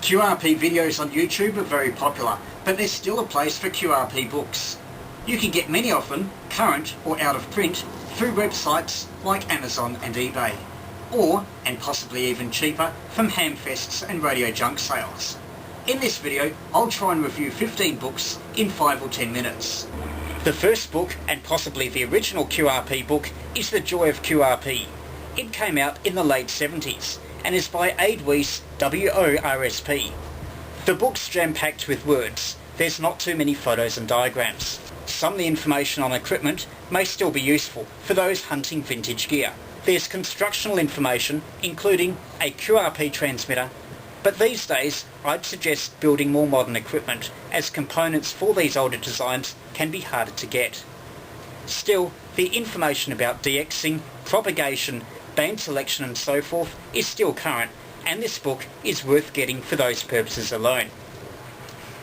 QRP videos on YouTube are very popular, but there's still a place for QRP books. You can get many of them, current or out of print, through websites like Amazon and eBay. Or, and possibly even cheaper, from hamfests and radio junk sales. In this video, I'll try and review 15 books in 5 or 10 minutes. The first book, and possibly the original QRP book, is The Joy of QRP. It came out in the late 70s and is by Ade Weiss, WORSP. The book's jam-packed with words. There's not too many photos and diagrams. Some of the information on equipment may still be useful for those hunting vintage gear. There's constructional information, including a QRP transmitter, but these days I'd suggest building more modern equipment, as components for these older designs can be harder to get. Still, the information about DXing, propagation, band selection and so forth is still current, and this book is worth getting for those purposes alone.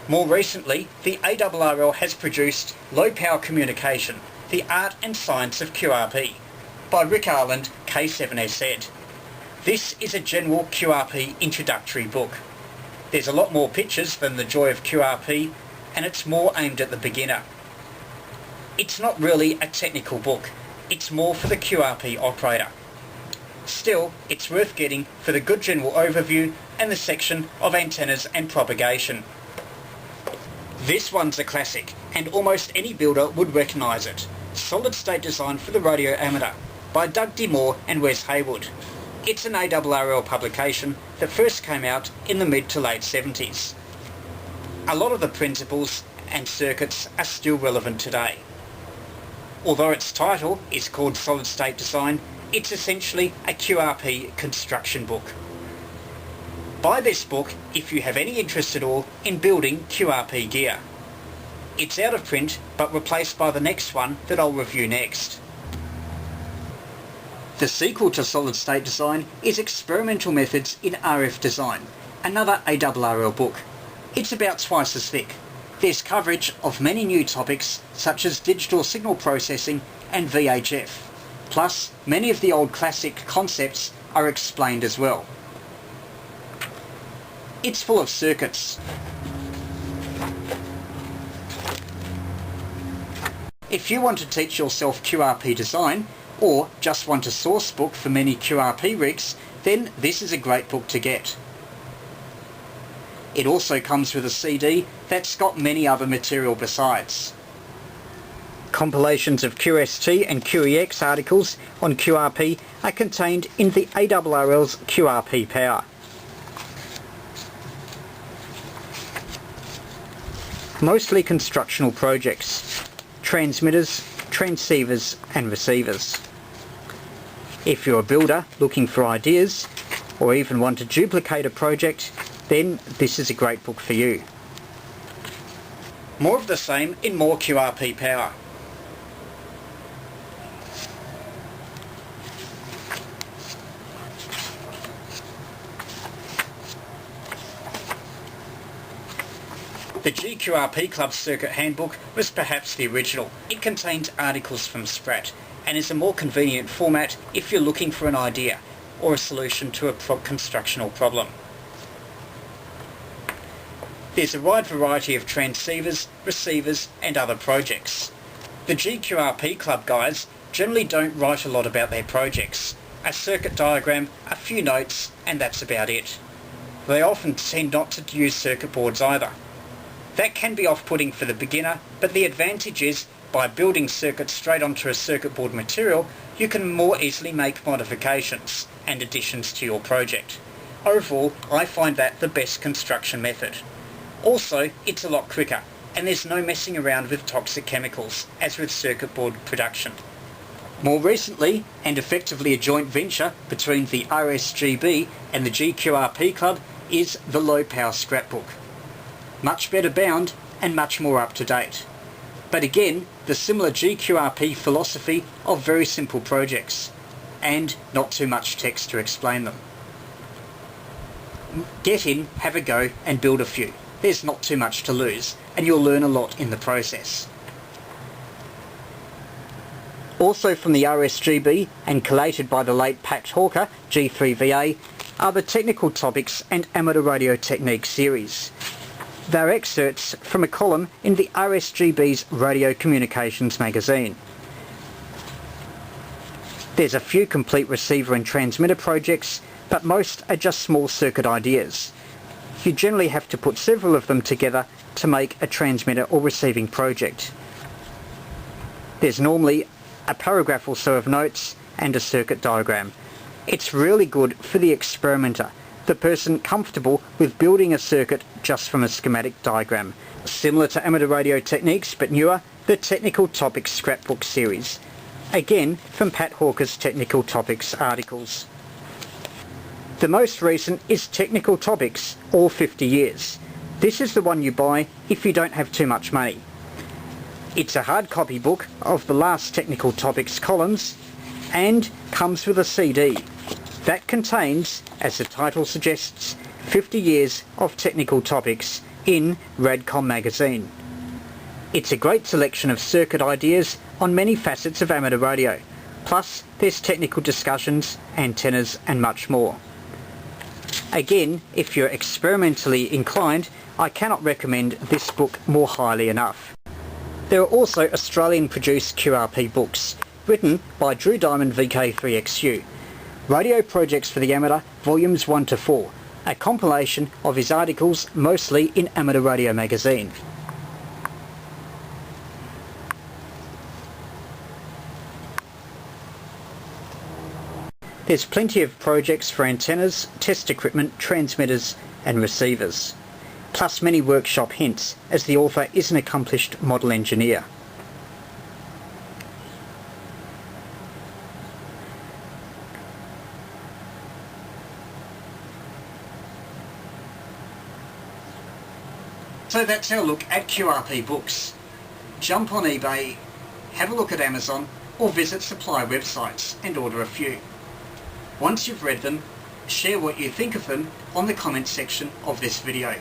More recently, the ARRL has produced Low Power Communication, The Art and Science of QRP, by Rick Arland, K7SZ. This is a general QRP introductory book. There's a lot more pictures than The Joy of QRP, and it's more aimed at the beginner. It's not really a technical book, it's more for the QRP operator. Still, it's worth getting for the good general overview and the section of antennas and propagation. This one's a classic, and almost any builder would recognise it. Solid State Design for the Radio Amateur, by Doug DeMoore and Wes Haywood. It's an ARRL publication that first came out in the mid to late 70s. A lot of the principles and circuits are still relevant today. Although its title is called Solid State Design, it's essentially a QRP construction book. Buy this book if you have any interest at all in building QRP gear. It's out of print, but replaced by the next one that I'll review next. The sequel to Solid State Design is Experimental Methods in RF Design, another ARRL book. It's about twice as thick. There's coverage of many new topics such as digital signal processing and VHF. Plus, many of the old classic concepts are explained as well. It's full of circuits. If you want to teach yourself QRP design, or just want a source book for many QRP rigs, then this is a great book to get. It also comes with a CD that's got many other material besides. Compilations of QST and QEX articles on QRP are contained in the ARRL's QRP Power. Mostly constructional projects, transmitters, transceivers and receivers. If you're a builder looking for ideas, or even want to duplicate a project, then this is a great book for you. More of the same in more QRP Power. The G-QRP Club Circuit Handbook was perhaps the original. It contains articles from Sprat and is a more convenient format if you're looking for an idea or a solution to a constructional problem. There's a wide variety of transceivers, receivers and other projects. The G-QRP Club guys generally don't write a lot about their projects. A circuit diagram, a few notes, and that's about it. They often tend not to use circuit boards either. That can be off-putting for the beginner, but the advantage is, by building circuits straight onto a circuit board material, you can more easily make modifications and additions to your project. Overall, I find that the best construction method. Also, it's a lot quicker, and there's no messing around with toxic chemicals, as with circuit board production. More recently, and effectively a joint venture between the RSGB and the G-QRP Club, is the Low Power Scrapbook. Much better bound and much more up to date. But again, the similar G-QRP philosophy of very simple projects, and not too much text to explain them. Get in, have a go and build a few. There's not too much to lose, and you'll learn a lot in the process. Also from the RSGB and collated by the late Pat Hawker, G3VA, are the Technical Topics and Amateur Radio Technique series. They're excerpts from a column in the RSGB's Radio Communications magazine. There's a few complete receiver and transmitter projects, but most are just small circuit ideas. You generally have to put several of them together to make a transmitter or receiving project. There's normally a paragraph or so of notes and a circuit diagram. It's really good for the experimenter, the person comfortable with building a circuit just from a schematic diagram. Similar to Amateur Radio Techniques but newer, the Technical Topics Scrapbook series. Again from Pat Hawker's Technical Topics articles. The most recent is Technical Topics, all 50 years. This is the one you buy if you don't have too much money. It's a hard copy book of the last Technical Topics columns and comes with a CD that contains, as the title suggests, 50 years of technical topics in Radcom magazine. It's a great selection of circuit ideas on many facets of amateur radio, plus there's technical discussions, antennas and much more. Again, if you're experimentally inclined, I cannot recommend this book more highly enough. There are also Australian-produced QRP books, written by Drew Diamond VK3YE, Radio Projects for the Amateur, Volumes 1 to 4, a compilation of his articles mostly in Amateur Radio magazine. There's plenty of projects for antennas, test equipment, transmitters and receivers, plus many workshop hints, as the author is an accomplished model engineer. So that's our look at QRP books. Jump on eBay, have a look at Amazon or visit supply websites and order a few. Once you've read them, share what you think of them on the comment section of this video.